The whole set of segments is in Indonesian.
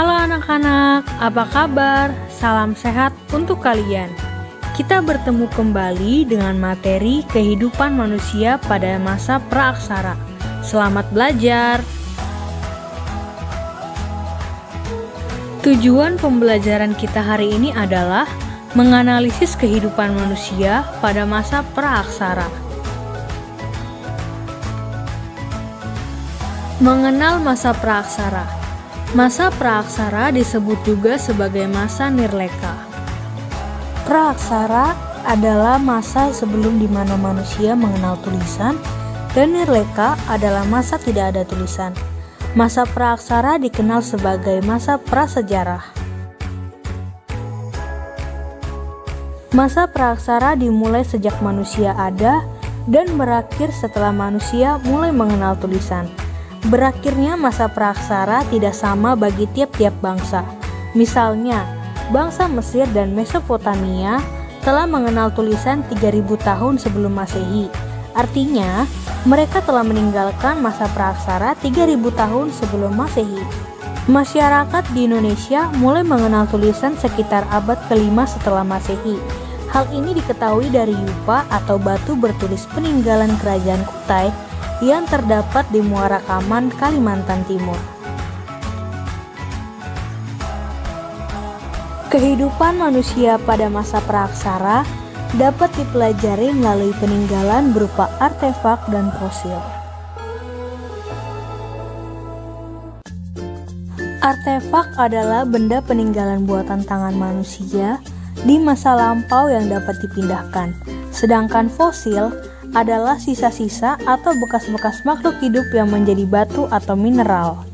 Halo anak-anak, apa kabar? Salam sehat untuk kalian. Kita bertemu kembali dengan materi kehidupan manusia pada masa praaksara. Selamat belajar. Tujuan pembelajaran kita hari ini adalah menganalisis kehidupan manusia pada masa praaksara. Mengenal masa praaksara. Masa praaksara disebut juga sebagai masa nirleka. Praaksara adalah masa sebelum di mana manusia mengenal tulisan, dan nirleka adalah masa tidak ada tulisan. Masa praaksara dikenal sebagai masa prasejarah. Masa praaksara dimulai sejak manusia ada dan berakhir setelah manusia mulai mengenal tulisan. Berakhirnya masa praaksara tidak sama bagi tiap-tiap bangsa. Misalnya, bangsa Mesir dan Mesopotamia telah mengenal tulisan 3000 tahun sebelum Masehi. Artinya, mereka telah meninggalkan masa praaksara 3000 tahun sebelum Masehi. Masyarakat di Indonesia mulai mengenal tulisan sekitar abad ke-5 setelah Masehi. Hal ini diketahui dari yupa atau batu bertulis peninggalan kerajaan Kutai yang terdapat di Muara Kaman, Kalimantan Timur. Kehidupan manusia pada masa praaksara dapat dipelajari melalui peninggalan berupa artefak dan fosil. Artefak adalah benda peninggalan buatan tangan manusia di masa lampau yang dapat dipindahkan, sedangkan fosil adalah sisa-sisa atau bekas-bekas makhluk hidup yang menjadi batu atau mineral.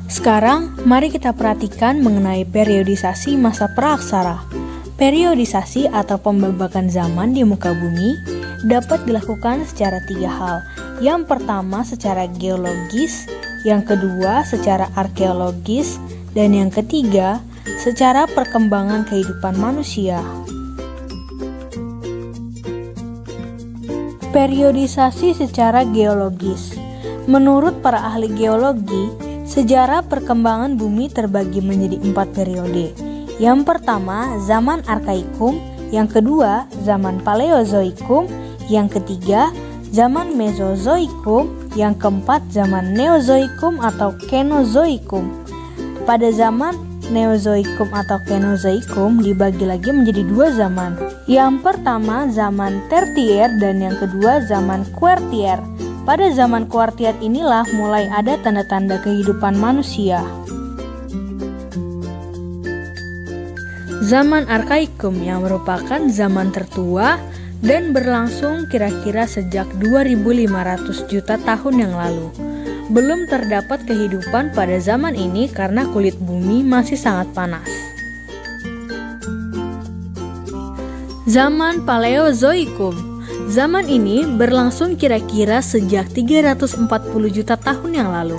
Sekarang, mari kita perhatikan mengenai periodisasi masa praaksara. Periodisasi atau pembabakan zaman di muka bumi dapat dilakukan secara 3 hal. Yang pertama secara geologis, yang kedua secara arkeologis, dan yang ketiga secara perkembangan kehidupan manusia. Periodisasi secara geologis. Menurut para ahli geologi, sejarah perkembangan bumi terbagi menjadi 4 periode. Yang pertama, zaman Arkaikum, yang kedua, zaman Paleozoikum, yang ketiga, zaman Mesozoikum, yang keempat, zaman Neozoikum atau Kenozoikum. Pada zaman Neozoikum atau Kenozoikum dibagi lagi menjadi 2 zaman. Yang pertama zaman Tertier dan yang kedua zaman Kuartier. Pada zaman Kuartier inilah mulai ada tanda-tanda kehidupan manusia. Zaman Arkaikum yang merupakan zaman tertua dan berlangsung kira-kira sejak 2500 juta tahun yang lalu. Belum terdapat kehidupan pada zaman ini karena kulit bumi masih sangat panas. Zaman Paleozoikum. Zaman ini berlangsung kira-kira sejak 340 juta tahun yang lalu.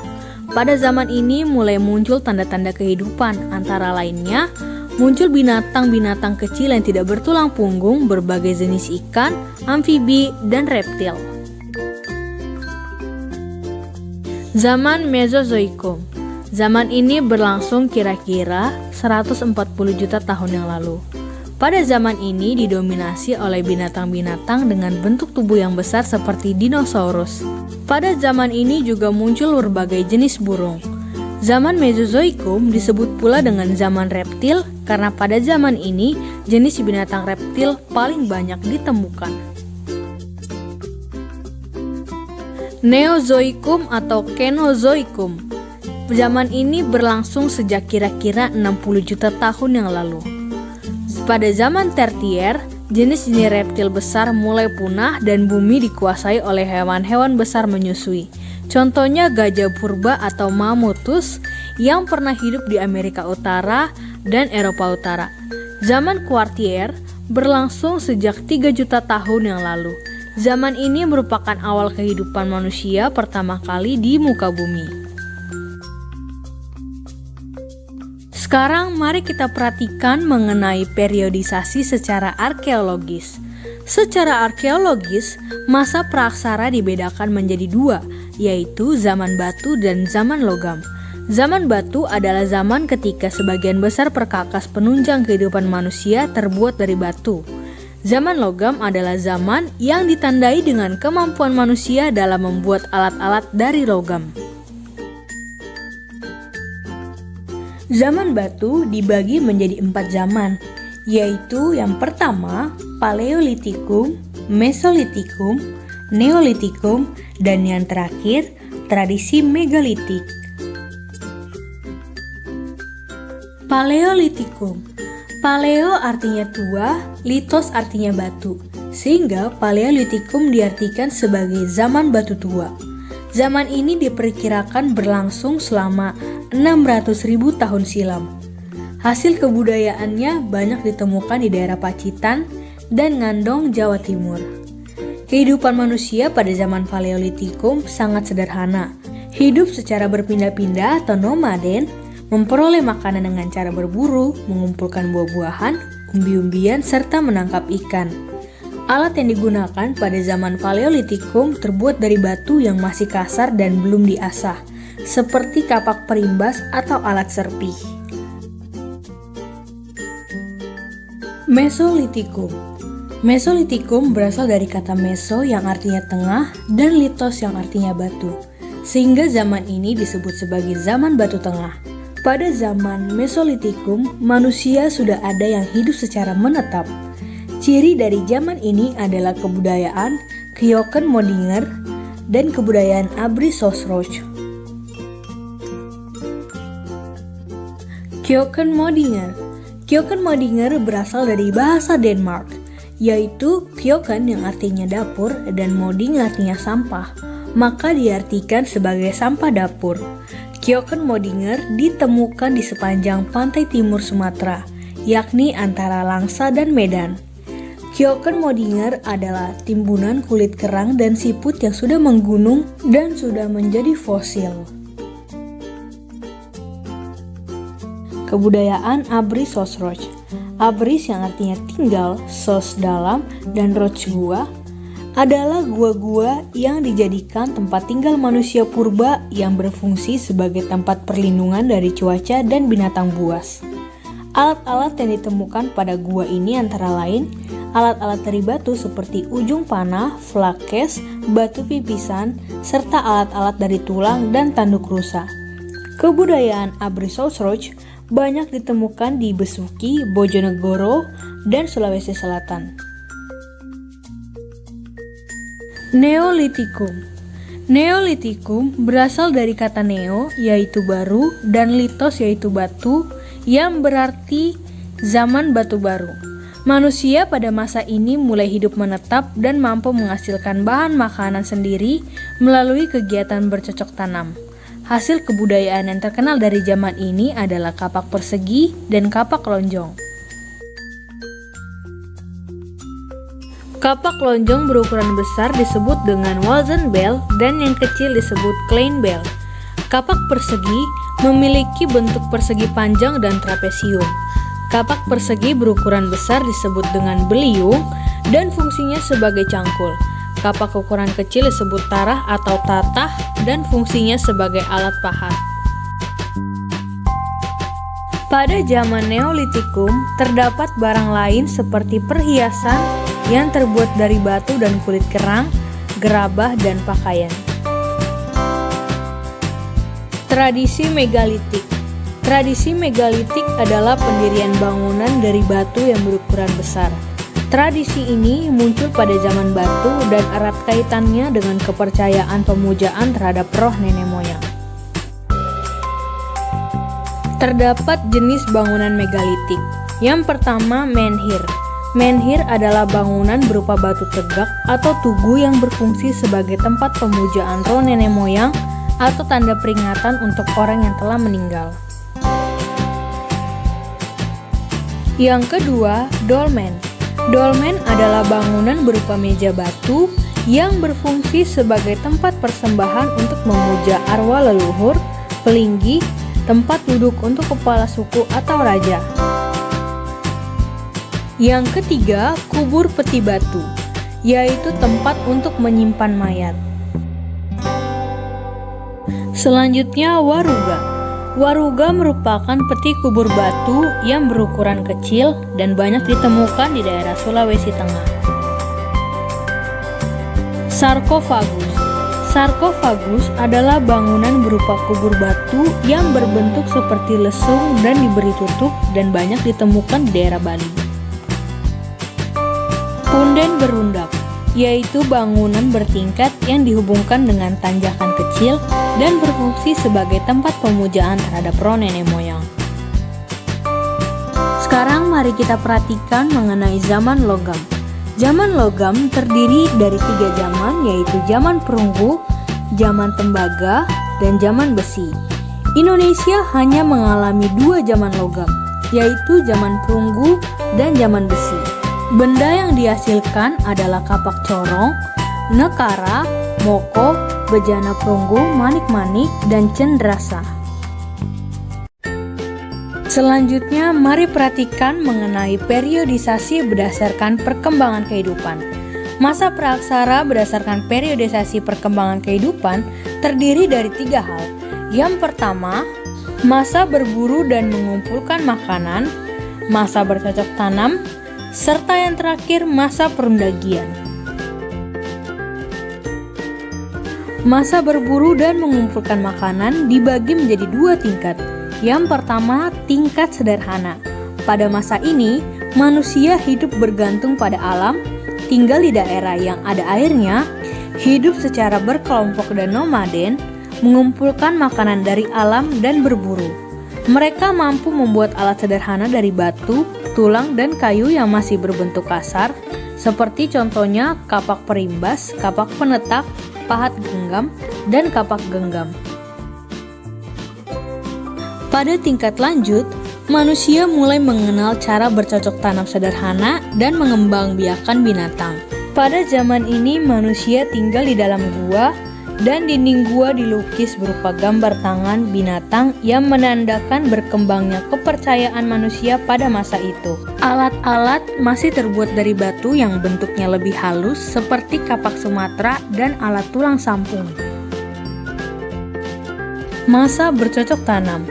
Pada zaman ini mulai muncul tanda-tanda kehidupan, antara lainnya muncul binatang-binatang kecil yang tidak bertulang punggung, berbagai jenis ikan, amfibi, dan reptil. Zaman Mesozoikum. Zaman ini berlangsung kira-kira 140 juta tahun yang lalu. Pada zaman ini didominasi oleh binatang-binatang dengan bentuk tubuh yang besar seperti dinosaurus. Pada zaman ini juga muncul berbagai jenis burung. Zaman Mesozoikum disebut pula dengan zaman reptil karena pada zaman ini jenis binatang reptil paling banyak ditemukan. Neozoikum atau Kenozoikum. Zaman ini berlangsung sejak kira-kira 60 juta tahun yang lalu. Pada zaman Tertier, jenis-jenis reptil besar mulai punah dan bumi dikuasai oleh hewan-hewan besar menyusui. Contohnya gajah purba atau Mammutus yang pernah hidup di Amerika Utara dan Eropa Utara. Zaman Kuartier berlangsung sejak 3 juta tahun yang lalu. Zaman ini merupakan awal kehidupan manusia pertama kali di muka bumi. Sekarang mari kita perhatikan mengenai periodisasi secara arkeologis. Secara arkeologis, masa praaksara dibedakan menjadi 2, yaitu zaman batu dan zaman logam. Zaman batu adalah zaman ketika sebagian besar perkakas penunjang kehidupan manusia terbuat dari batu. Zaman logam adalah zaman yang ditandai dengan kemampuan manusia dalam membuat alat-alat dari logam. Zaman batu dibagi menjadi 4 zaman, yaitu yang pertama Paleolitikum, Mesolitikum, Neolitikum, dan yang terakhir tradisi megalitik. Paleolitikum. Paleo artinya tua, litos artinya batu, sehingga Paleolitikum diartikan sebagai zaman batu tua. Zaman ini diperkirakan berlangsung selama 600.000 tahun silam. Hasil kebudayaannya banyak ditemukan di daerah Pacitan dan Ngandong, Jawa Timur. Kehidupan manusia pada zaman Paleolitikum sangat sederhana. Hidup secara berpindah-pindah atau nomaden, memperoleh makanan dengan cara berburu, mengumpulkan buah-buahan, umbi-umbian, serta menangkap ikan. Alat yang digunakan pada zaman Paleolitikum terbuat dari batu yang masih kasar dan belum diasah, seperti kapak perimbas atau alat serpih. Mesolitikum. Mesolitikum berasal dari kata meso yang artinya tengah dan litos yang artinya batu, sehingga zaman ini disebut sebagai zaman batu tengah. Pada zaman Mesolitikum, manusia sudah ada yang hidup secara menetap. Ciri dari zaman ini adalah kebudayaan Kyoken-Modinger dan kebudayaan Abri-Sosroch. Kyoken-Modinger. Kyoken-Modinger berasal dari bahasa Denmark, yaitu Kyoken yang artinya dapur dan Moding artinya sampah, maka diartikan sebagai sampah dapur. Kyoken-Modinger ditemukan di sepanjang pantai timur Sumatera, yakni antara Langsa dan Medan. Kyoken-Modinger adalah timbunan kulit kerang dan siput yang sudah menggunung dan sudah menjadi fosil. Kebudayaan Abri-Sosroch. Abris yang artinya tinggal, sos dalam, dan roch gua adalah gua-gua yang dijadikan tempat tinggal manusia purba yang berfungsi sebagai tempat perlindungan dari cuaca dan binatang buas. Alat-alat yang ditemukan pada gua ini antara lain alat-alat dari batu seperti ujung panah, flakes, batu pipisan, serta alat-alat dari tulang dan tanduk rusa. Kebudayaan Abri-Sosroch banyak ditemukan di Besuki, Bojonegoro, dan Sulawesi Selatan. Neolitikum. Neolitikum berasal dari kata neo yaitu baru dan litos yaitu batu yang berarti zaman batu baru. Manusia pada masa ini mulai hidup menetap dan mampu menghasilkan bahan makanan sendiri melalui kegiatan bercocok tanam. Hasil kebudayaan yang terkenal dari zaman ini adalah kapak persegi dan kapak lonjong. Kapak lonjong berukuran besar disebut dengan Walzenbell dan yang kecil disebut Kleinbell. Kapak persegi memiliki bentuk persegi panjang dan trapesium. Kapak persegi berukuran besar disebut dengan beliung dan fungsinya sebagai cangkul. Kapak ukuran kecil disebut tarah atau tatah dan fungsinya sebagai alat pahat. Pada zaman Neolitikum, terdapat barang lain seperti perhiasan yang terbuat dari batu dan kulit kerang, gerabah, dan pakaian. Tradisi megalitik. Tradisi megalitik adalah pendirian bangunan dari batu yang berukuran besar. Tradisi ini muncul pada zaman batu dan erat kaitannya dengan kepercayaan pemujaan terhadap roh nenek moyang. Terdapat jenis bangunan megalitik. Yang pertama, menhir. Menhir adalah bangunan berupa batu tegak atau tugu yang berfungsi sebagai tempat pemujaan roh nenek moyang atau tanda peringatan untuk orang yang telah meninggal. Yang kedua, dolmen. Dolmen adalah bangunan berupa meja batu yang berfungsi sebagai tempat persembahan untuk memuja arwah leluhur, pelinggi, tempat duduk untuk kepala suku atau raja. Yang ketiga, kubur peti batu, yaitu tempat untuk menyimpan mayat. Selanjutnya waruga. Waruga merupakan peti kubur batu yang berukuran kecil dan banyak ditemukan di daerah Sulawesi Tengah. Sarkofagus. Sarkofagus adalah bangunan berupa kubur batu yang berbentuk seperti lesung dan diberi tutup dan banyak ditemukan di daerah Bali. Punden berundak, yaitu bangunan bertingkat yang dihubungkan dengan tanjakan kecil dan berfungsi sebagai tempat pemujaan terhadap roh nenek moyang. Sekarang mari kita perhatikan mengenai zaman logam. Zaman logam terdiri dari 3 zaman, yaitu zaman perunggu, zaman tembaga, dan zaman besi. Indonesia hanya mengalami 2 zaman logam, yaitu zaman perunggu dan zaman besi. Benda yang dihasilkan adalah kapak corong, nekara, moko, bejana perunggu, manik-manik, dan cendrasa. Selanjutnya, mari perhatikan mengenai periodisasi berdasarkan perkembangan kehidupan. Masa praaksara berdasarkan periodisasi perkembangan kehidupan terdiri dari 3 hal. Yang pertama, masa berburu dan mengumpulkan makanan, masa bercocok tanam, serta yang terakhir masa perundagian. Masa berburu dan mengumpulkan makanan dibagi menjadi 2 tingkat. Yang pertama, tingkat sederhana. Pada masa ini, manusia hidup bergantung pada alam, tinggal di daerah yang ada airnya, hidup secara berkelompok dan nomaden, mengumpulkan makanan dari alam dan berburu. Mereka mampu membuat alat sederhana dari batu, tulang, dan kayu yang masih berbentuk kasar, seperti contohnya kapak perimbas, kapak penetak, pahat genggam, dan kapak genggam. Pada tingkat lanjut, manusia mulai mengenal cara bercocok tanam sederhana dan mengembangbiakan binatang. Pada zaman ini, manusia tinggal di dalam gua, dan dinding gua dilukis berupa gambar tangan binatang yang menandakan berkembangnya kepercayaan manusia pada masa itu. Alat-alat masih terbuat dari batu yang bentuknya lebih halus seperti kapak Sumatera dan alat tulang sampung. Masa bercocok tanam.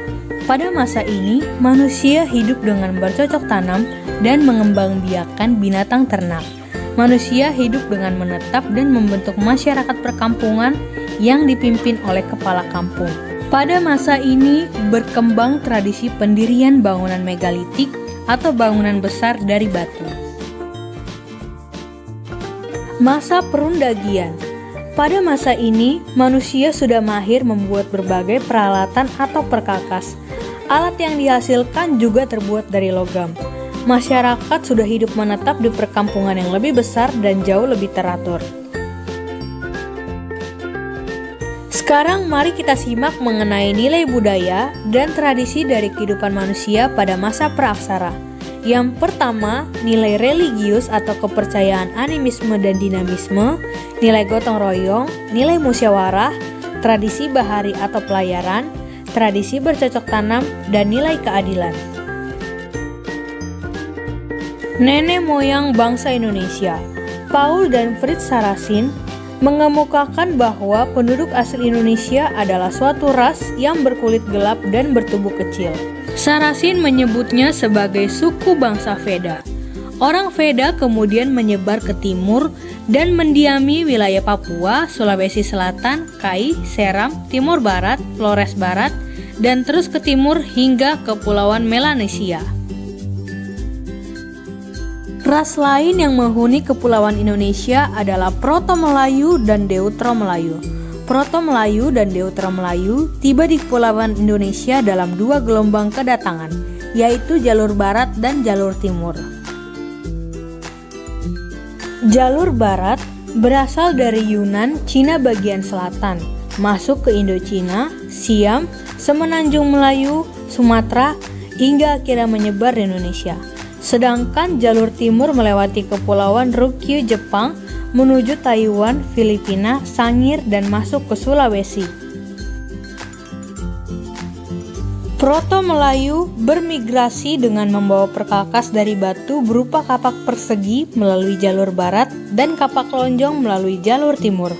Pada masa ini, manusia hidup dengan bercocok tanam dan mengembangbiakan binatang ternak. Manusia hidup dengan menetap dan membentuk masyarakat perkampungan yang dipimpin oleh kepala kampung. Pada masa ini berkembang tradisi pendirian bangunan megalitik atau bangunan besar dari batu. Masa perundagian. Pada masa ini manusia sudah mahir membuat berbagai peralatan atau perkakas. Alat yang dihasilkan juga terbuat dari logam. Masyarakat sudah hidup menetap di perkampungan yang lebih besar dan jauh lebih teratur. Sekarang mari kita simak mengenai nilai budaya dan tradisi dari kehidupan manusia pada masa praaksara. Yang pertama, nilai religius atau kepercayaan animisme dan dinamisme, nilai gotong royong, nilai musyawarah, tradisi bahari atau pelayaran, tradisi bercocok tanam, dan nilai keadilan. Nenek moyang bangsa Indonesia, Paul dan Fritz Saracen mengemukakan bahwa penduduk asli Indonesia adalah suatu ras yang berkulit gelap dan bertubuh kecil. Saracen menyebutnya sebagai suku bangsa Veda. Orang Veda kemudian menyebar ke timur dan mendiami wilayah Papua, Sulawesi Selatan, Kai, Seram, Timur Barat, Flores Barat, dan terus ke timur hingga Kepulauan Melanesia. Ras lain yang menghuni kepulauan Indonesia adalah Proto-Melayu dan Deutero-Melayu. Proto-Melayu dan Deutero-Melayu tiba di kepulauan Indonesia dalam 2 gelombang kedatangan, yaitu jalur barat dan jalur timur. Jalur barat berasal dari Yunan, Cina bagian selatan, masuk ke Indochina, Siam, Semenanjung Melayu, Sumatera, hingga akhirnya menyebar di Indonesia. Sedangkan jalur timur melewati kepulauan Ryukyu Jepang menuju Taiwan, Filipina, Sangir, dan masuk ke Sulawesi. Proto-Melayu bermigrasi dengan membawa perkakas dari batu berupa kapak persegi melalui jalur barat dan kapak lonjong melalui jalur timur.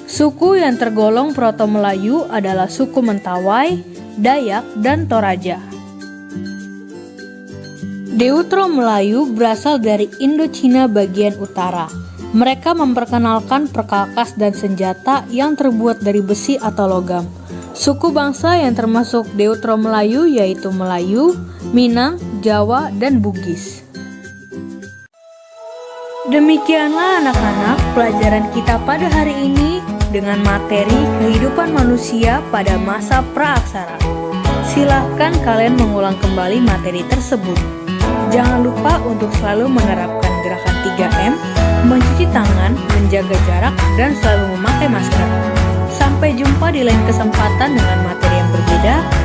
Suku yang tergolong Proto-Melayu adalah suku Mentawai, Dayak, dan Toraja. Deutero-Melayu berasal dari Indochina bagian utara. Mereka memperkenalkan perkakas dan senjata yang terbuat dari besi atau logam. Suku bangsa yang termasuk Deutero-Melayu yaitu Melayu, Minang, Jawa, dan Bugis. Demikianlah anak-anak pelajaran kita pada hari ini dengan materi kehidupan manusia pada masa praaksara. Silahkan kalian mengulang kembali materi tersebut. Jangan lupa untuk selalu menerapkan gerakan 3M, mencuci tangan, menjaga jarak, dan selalu memakai masker. Sampai jumpa di lain kesempatan dengan materi yang berbeda.